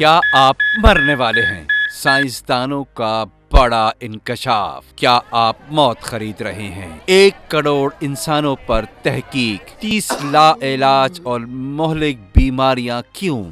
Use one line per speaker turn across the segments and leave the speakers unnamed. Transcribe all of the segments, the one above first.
क्या आप मरने वाले हैं? साइंसदानों का बड़ा इंकशाफ। क्या आप मौत खरीद रहे हैं? 1 करोड़ इंसानों पर तहकीक, 30 लाइलाज और मुहलिक बीमारियां क्यों?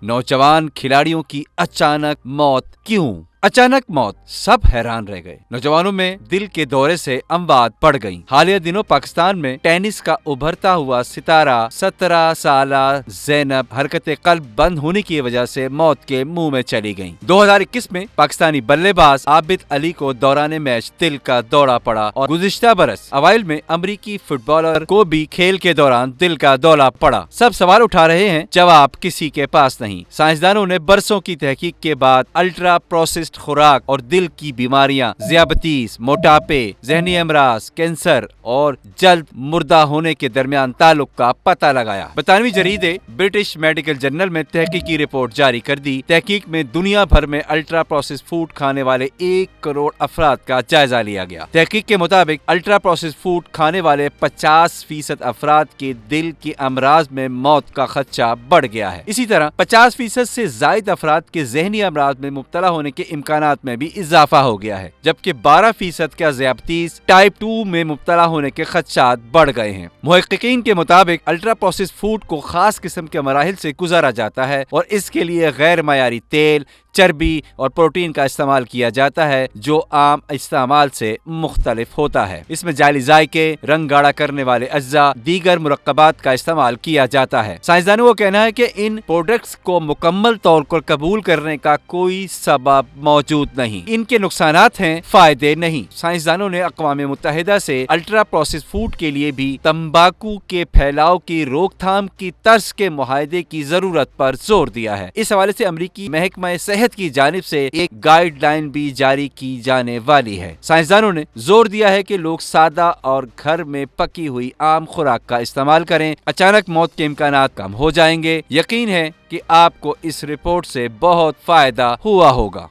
नौजवान खिलाड़ियों की अचानक मौत क्यों? अचानक मौत, सब हैरान रह गए। नौजवानों में दिल के दौरे से अमवात बढ़ गईं। हालिया दिनों पाकिस्तान में टेनिस का उभरता हुआ सितारा 17 साला ज़ैनब हरकत कल्ब बंद होने की वजह से मौत के मुंह में चली गईं। 2021 में पाकिस्तानी बल्लेबाज आबिद अली को दौरान मैच दिल का दौरा पड़ा और गुज़िश्ता बरस अवाइल में अमरीकी फुटबॉलर को भी खेल के दौरान दिल का दौरा पड़ा। सब सवाल उठा रहे हैं, जवाब किसी के पास नहीं। साइंसदानों ने बरसों की तहकीक के बाद अल्ट्रा प्रोसेस्ड खुराक और दिल की बीमारियां, ज़ियाबतीस, मोटापे, ज़हनी अमराज, कैंसर और जल्द मुर्दा होने के दरमियान ताल्लुक का पता लगाया। बरतानवी जरीदे ब्रिटिश मेडिकल जर्नल में तहकीकी रिपोर्ट जारी कर दी। तहकीक में दुनिया भर में अल्ट्रा प्रोसेस्ड फूड खाने वाले 1 करोड़ अफराद का जायजा लिया गया। तहकीक के मुताबिक अल्ट्रा प्रोसेस्ड फूड खाने वाले 50% अफराद के दिल के अमराज में मौत का खदशा बढ़ गया है। इसी तरह 50% से ज्यादा अफराद के ज़हनी अमराज में मुब्तला होने के इम्कानात में भी इजाफा हो गया है, जबकि 12% का ज़ियाबतीस टाइप 2 में मुब्तला होने के खदशात बढ़ गए हैं। मुहक्किकीन के मुताबिक अल्ट्रा प्रोसेस्ड फूड को खास किस्म के मराहिल से गुजारा जाता है और इसके लिए गैर मयारी तेल, चर्बी और प्रोटीन का इस्तेमाल किया जाता है, जो आम इस्तेमाल से मुख्तलिफ होता है। इसमें जाली जायके, रंग गाढ़ा करने वाले अज्जा, दीगर मुरक्कबात का इस्तेमाल किया जाता है। साइंसदानों का कहना है कि इन प्रोडक्ट्स को मुकम्मल तौर पर कबूल करने का कोई सबब मौजूद नहीं। इनके नुकसानात हैं, फायदे नहीं। साइंसदानों ने अक़वाम मुत्तहिदा से अल्ट्रा प्रोसेस्ड फूड के लिए भी तंबाकू के फैलाव की रोकथाम की तर्ज के मुआहदे की जरूरत पर जोर दिया है। इस हवाले से अमरीकी महकमा सेहत की जानिब से एक गाइडलाइन भी जारी की जाने वाली है। साइंसदानों ने जोर दिया है कि लोग सादा और घर में पकी हुई आम खुराक का इस्तेमाल करें। अचानक मौत के इम्कानात कम हो जाएंगे। यकीन है कि आपको इस रिपोर्ट से बहुत फायदा हुआ होगा।